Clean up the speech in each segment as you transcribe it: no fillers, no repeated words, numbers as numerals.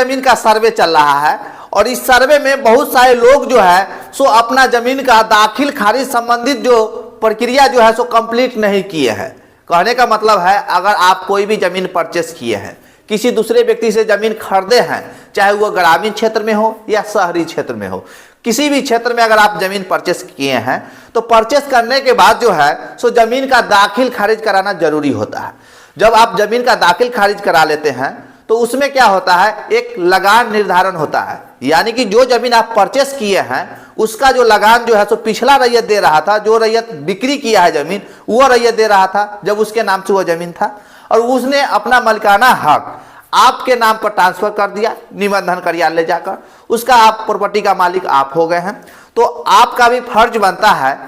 जमीन का सर्वे चल रहा है और इस सर्वे में बहुत सारे लोग जो है सो अपना जमीन का दाखिल खारिज संबंधित जो प्रक्रिया जो है सो कंप्लीट नहीं किए हैं। कहने का मतलब है, अगर आप कोई भी जमीन परचेस किए हैं, किसी दूसरे व्यक्ति से जमीन खरीदे हैं, चाहे वो ग्रामीण क्षेत्र में हो या शहरी क्षेत्र में हो, किसी भी क्षेत्र में अगर आप जमीन परचेस किए हैं तो परचेस करने के बाद जो है सो जमीन का दाखिल खारिज कराना जरूरी होता है। जब आप जमीन का दाखिल खारिज करा लेते हैं तो उसमें क्या होता है, एक लगान निर्धारण होता है। यानी कि जो जमीन आप परचेस किए हैं उसका जो लगान जो है सो पिछला रैयत दे रहा था, जो रैयत बिक्री किया है जमीन वो रैयत दे रहा था जब उसके नाम से वो जमीन था, और उसने अपना मालिकाना हक आपके नाम पर ट्रांसफर कर दिया निबंधन कार्यालय जाकर, उसका आप प्रॉपर्टी का मालिक आप हो गए हैं। तो आपका भी फर्ज बनता है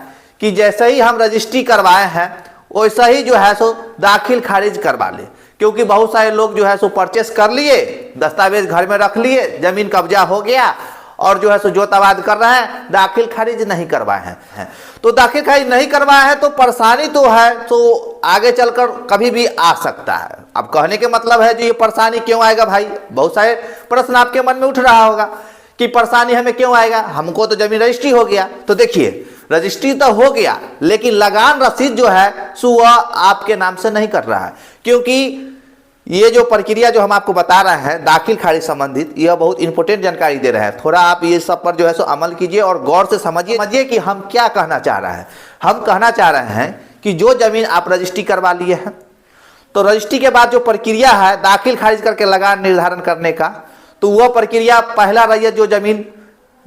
कि जैसे ही हम रजिस्ट्री करवाए हैं वैसा ही जो है सो दाखिल खारिज करवा ले, क्योंकि बहुत सारे लोग जो है सो परचेस कर लिए, दस्तावेज घर में रख लिए, जमीन कब्जा हो गया और जो है सो जोतावाद कर रहे हैं, दाखिल खारिज नहीं करवाए हैं। तो दाखिल खारिज नहीं करवाए हैं तो परेशानी तो है, तो आगे चलकर कभी भी आ सकता है। अब कहने के मतलब है जो ये परेशानी क्यों आएगा भाई, बहुत सारे प्रश्न आपके मन में उठ रहा होगा कि परेशानी हमें क्यों आएगा, हमको तो जमीन रजिस्ट्री हो गया। तो देखिए, रजिस्ट्री तो हो गया लेकिन लगान रसीद जो है सो वह आपके नाम से नहीं कर रहा है, क्योंकि ये जो प्रक्रिया जो हम आपको बता रहे हैं दाखिल खारिज संबंधित, यह बहुत इंपॉर्टेंट जानकारी दे रहे हैं। थोड़ा आप ये सब पर जो है सो अमल कीजिए और गौर से समझिए कि हम क्या कहना चाह रहे हैं। हम कहना चाह रहे हैं कि जो जमीन आप रजिस्ट्री करवा लिए हैं तो रजिस्ट्री के बाद जो प्रक्रिया है दाखिल खारिज करके लगान निर्धारण करने का, तो वह प्रक्रिया पहला रैयत जो जमीन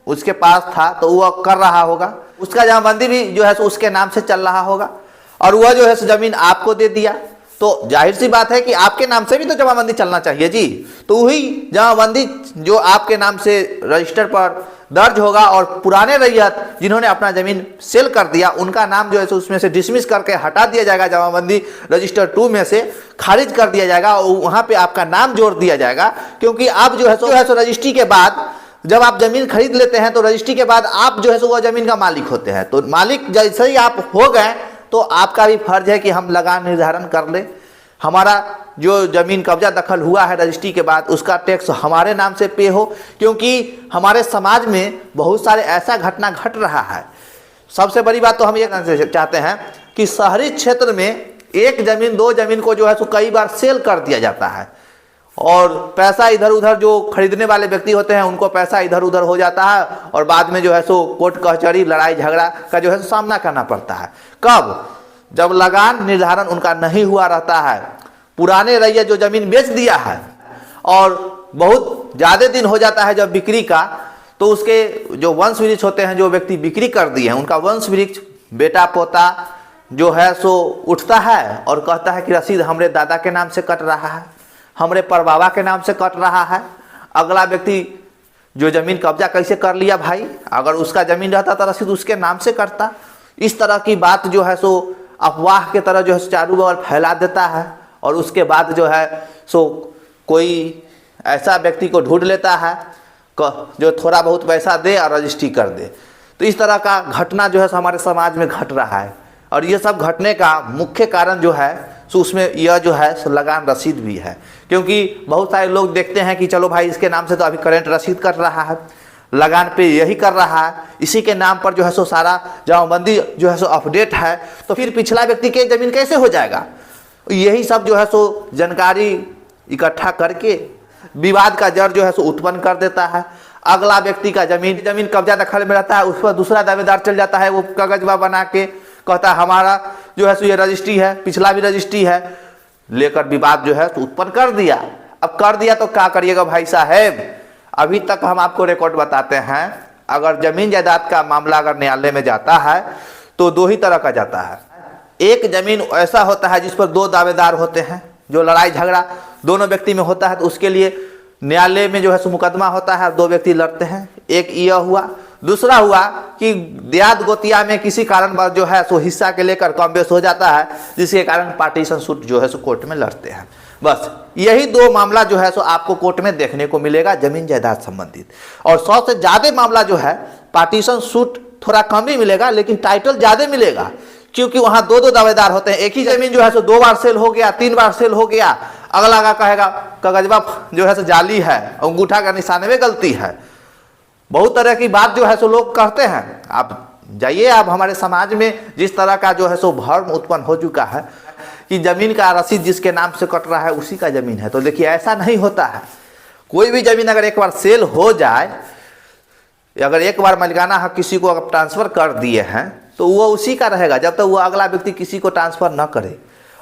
उसके पास था तो वह कर रहा होगा, उसका जमाबंदी भी जो है सो उसके नाम से चल रहा होगा और वह जो है सो जमीन आपको दे दिया। तो जाहिर सी बात है कि आपके नाम से भी तो जमाबंदी चलना चाहिए जी। तो वही जमाबंदी जो आपके नाम से रजिस्टर पर दर्ज होगा और पुराने रैयत जिन्होंने अपना जमीन सेल कर दिया उनका नाम जो है उसमें से डिसमिस करके हटा दिया जाएगा, जमाबंदी रजिस्टर 2 में से खारिज कर दिया जाएगा और वहाँ पे आपका नाम जोड़ दिया जाएगा। क्योंकि आप जो है सो रजिस्ट्री के बाद जब आप जमीन खरीद लेते हैं तो रजिस्ट्री के बाद आप जो है सो वह जमीन का मालिक होते हैं। तो मालिक जैसे ही आप हो गए तो आपका भी फर्ज है कि हम लगान निर्धारण कर ले, हमारा जो जमीन कब्जा दखल हुआ है रजिस्ट्री के बाद उसका टैक्स हमारे नाम से पे हो। क्योंकि हमारे समाज में बहुत सारे ऐसा घटना घट रहा है। सबसे बड़ी बात तो हम ये चाहते हैं कि शहरी क्षेत्र में एक जमीन दो जमीन को जो है सो कई बार सेल कर दिया जाता है और पैसा इधर उधर जो खरीदने वाले व्यक्ति होते हैं उनको पैसा इधर उधर हो जाता है और बाद में जो है सो कोर्ट कचहरी लड़ाई झगड़ा का जो है सो सामना करना पड़ता है। कब? जब लगान निर्धारण उनका नहीं हुआ रहता है, पुराने रैयत जो जमीन बेच दिया है और बहुत ज़्यादा दिन हो जाता है जब बिक्री का, तो उसके जो वंश वृक्ष होते हैं, जो व्यक्ति बिक्री कर दिए हैं उनका वंश वृक्ष बेटा पोता जो है सो उठता है और कहता है कि रसीद हमरे दादा के नाम से कट रहा है, हमरे परबाबा के नाम से कट रहा है। अगला व्यक्ति जो जमीन कब्जा कैसे कर लिया भाई, अगर उसका जमीन रहता तो रसीद उसके नाम से कटता। इस तरह की बात जो है सो अफवाह के तरह जो है चारों बगल फैला देता है और उसके बाद जो है सो कोई ऐसा व्यक्ति को ढूंढ लेता है जो थोड़ा बहुत पैसा दे और रजिस्ट्री कर दे। तो इस तरह का घटना जो है हमारे समाज में घट रहा है और ये सब घटने का मुख्य कारण जो है सो उसमें यह जो है सो लगान रसीद भी है। क्योंकि बहुत सारे लोग देखते हैं कि चलो भाई इसके नाम से तो अभी करंट रसीद कट रहा है, लगान पे यही कर रहा है, इसी के नाम पर जो है सो सारा जमाबंदी जो है सो अपडेट है, तो फिर पिछला व्यक्ति के जमीन कैसे हो जाएगा। यही सब जो है सो जानकारी इकट्ठा करके विवाद का जड़ जो है सो उत्पन्न कर देता है। अगला व्यक्ति का जमीन कब्जा दखल में रहता है, उस पर दूसरा दावेदार चल जाता है, वो कागजबा बना के कहता है हमारा जो है सो ये रजिस्ट्री है, पिछला भी रजिस्ट्री है, लेकर विवाद जो है तो उत्पन्न कर दिया। अब कर दिया तो क्या करिएगा भाई साहब। अभी तक हम आपको रिकॉर्ड बताते हैं, अगर जमीन जायदाद का मामला अगर न्यायालय में जाता है तो दो ही तरह का जाता है। एक जमीन ऐसा होता है जिस पर दो दावेदार होते हैं, जो लड़ाई झगड़ा दोनों व्यक्ति में होता है, तो उसके लिए न्यायालय में जो है सो मुकदमा होता है, दो व्यक्ति लड़ते हैं। एक यह हुआ। दूसरा हुआ कि देहात गोतिया में किसी कारणवश जो है सो हिस्सा के लेकर कम बेश हो जाता है, जिसके कारण पार्टीशन सूट जो है सो कोर्ट में लड़ते हैं। बस यही दो मामला जो है सो आपको कोर्ट में देखने को मिलेगा जमीन जायदाद संबंधित। और 100 से ज़्यादा मामला जो है पार्टीशन सूट थोड़ा कम ही मिलेगा लेकिन टाइटल ज़्यादा मिलेगा, क्योंकि वहाँ दो दावेदार होते हैं। एक ही जमीन जो है सो 2 बार सेल हो गया, 3 बार सेल हो गया, अगला का कहेगा कागजबा जो है सो जाली है, अंगूठा का निशान में गलती है। बहुत तरह की बात जो है सो लोग कहते हैं। आप जाइए, आप हमारे समाज में जिस तरह का जो है सो भ्रम उत्पन्न हो चुका है कि जमीन का रसीद जिसके नाम से कट रहा है उसी का जमीन है, तो देखिए ऐसा नहीं होता है। कोई भी जमीन अगर एक बार सेल हो जाए, अगर एक बार मालिकाना हक किसी को अगर ट्रांसफर कर दिए हैं तो वो उसी का रहेगा जब तक वो अगला व्यक्ति किसी को ट्रांसफर न करे।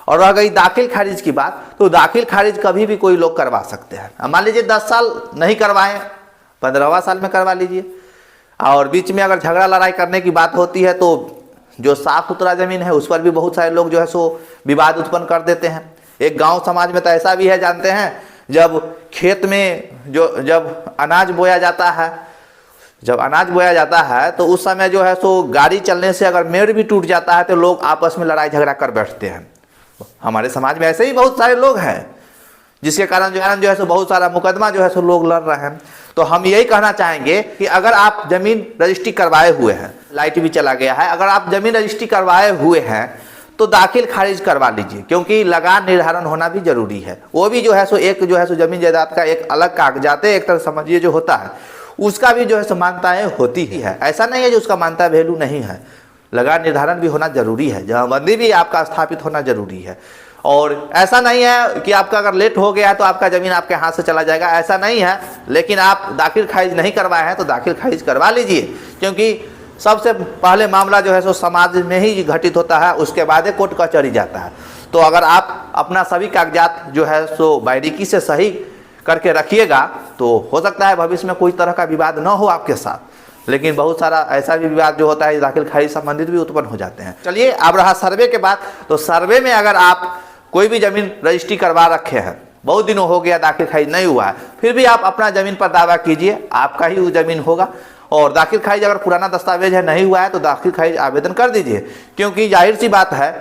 और रह गई दाखिल खारिज की बात, तो दाखिल खारिज कभी भी कोई लोग करवा सकते हैं। मान लीजिए 10 साल नहीं करवाएं, 15वां साल में करवा लीजिए। और बीच में अगर झगड़ा लड़ाई करने की बात होती है तो जो साफ सुथरा जमीन है उस पर भी बहुत सारे लोग जो है सो विवाद उत्पन्न कर देते हैं। एक गांव समाज में तो ऐसा भी है, जानते हैं, जब खेत में जब अनाज बोया जाता है तो उस समय जो है सो गाड़ी चलने से अगर मेड़ भी टूट जाता है तो लोग आपस में लड़ाई झगड़ा कर बैठते हैं। हमारे समाज में ऐसे ही बहुत सारे लोग हैं जिसके कारण जो है सो बहुत सारा मुकदमा जो है सो लोग लड़ रहे हैं। तो हम यही कहना चाहेंगे कि अगर आप जमीन रजिस्ट्री करवाए हुए हैं, लाइट भी चला गया है, अगर आप जमीन रजिस्ट्री करवाए हुए हैं तो दाखिल खारिज करवा लीजिए, क्योंकि लगान निर्धारण होना भी जरूरी है। वो भी जो है सो एक जो है सो जमीन जायदाद का एक अलग कागजात एक तरह समझिए जो होता है, उसका भी जो है सो मान्यताएं होती ही है। ऐसा नहीं है जो उसका मान्यता वैल्यू नहीं है। लगान निर्धारण भी होना जरूरी है, जमाबंदी भी आपका स्थापित होना जरूरी है। और ऐसा नहीं है कि आपका अगर लेट हो गया है तो आपका ज़मीन आपके हाथ से चला जाएगा, ऐसा नहीं है। लेकिन आप दाखिल खारिज नहीं करवाए हैं तो दाखिल खारिज करवा लीजिए, क्योंकि सबसे पहले मामला जो है सो समाज में ही घटित होता है, उसके बाद कोर्ट कचहरी जाता है। तो अगर आप अपना सभी कागजात जो है सो बारीकी से सही करके रखिएगा तो हो सकता है भविष्य में कोई तरह का विवाद न हो आपके साथ। लेकिन बहुत सारा ऐसा भी विवाद जो होता है दाखिल खारिज संबंधित भी उत्पन्न हो जाते हैं। चलिए, अब रहा सर्वे के बाद, तो सर्वे में अगर आप कोई भी जमीन रजिस्ट्री करवा रखे हैं, बहुत दिनों हो गया दाखिल खारिज नहीं हुआ है, फिर भी आप अपना जमीन पर दावा कीजिए, आपका ही वो जमीन होगा। और दाखिल खारिज अगर पुराना दस्तावेज है नहीं हुआ है तो दाखिल खारिज आवेदन कर दीजिए, क्योंकि जाहिर सी बात है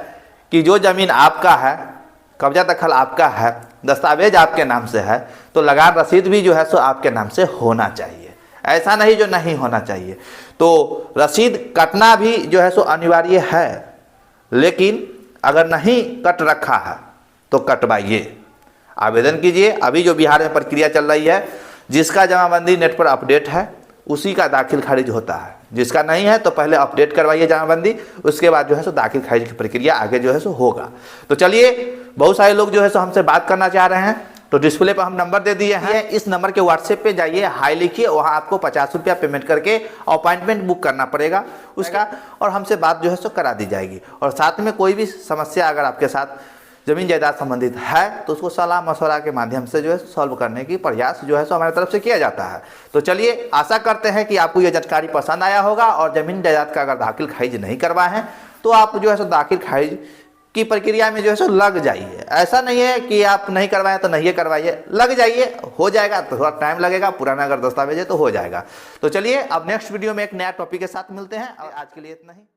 कि जो जमीन आपका है, कब्जा दखल आपका है, दस्तावेज आपके नाम से है, तो लगान रसीद भी जो है सो आपके नाम से होना चाहिए। ऐसा नहीं जो नहीं होना चाहिए। तो रसीद कटना भी जो है सो अनिवार्य है, लेकिन अगर नहीं कट रखा है तो कटवाइए, आवेदन कीजिए। अभी जो बिहार में प्रक्रिया चल रही है, जिसका जमाबंदी नेट पर अपडेट है उसी का दाखिल खारिज होता है, जिसका नहीं है तो पहले अपडेट करवाइए जमाबंदी, उसके बाद जो है सो दाखिल खारिज की प्रक्रिया आगे जो है सो होगा। तो चलिए, बहुत सारे लोग जो है सो हमसे बात करना चाह रहे हैं, तो डिस्प्ले पर हम नंबर दे दिए हैं। इस नंबर के व्हाट्सएप पे जाइए, हाई लिखिए, वहाँ आपको 50 रुपया पेमेंट करके अपॉइंटमेंट बुक करना पड़ेगा उसका, और हमसे बात जो है सो करा दी जाएगी। और साथ में कोई भी समस्या अगर आपके साथ जमीन जायदाद संबंधित है तो उसको सलाह मशवरा के माध्यम से जो है सॉल्व करने की प्रयास जो है सो हमारी तरफ से किया जाता है। तो चलिए, आशा करते हैं कि आपको ये जानकारी पसंद आया होगा। और जमीन जायदाद का अगर दाखिल खारिज नहीं करवाए हैं तो आप जो है सो दाखिल खारिज की प्रक्रिया में जो है सो लग जाइए। ऐसा नहीं है कि आप नहीं करवाएं तो नहीं करवाइए, लग जाइए, हो जाएगा। थोड़ा टाइम लगेगा, पुराना अगर दस्तावेज है तो हो जाएगा। तो चलिए, अब नेक्स्ट वीडियो में एक नया टॉपिक के साथ मिलते हैं। और आज के लिए इतना ही।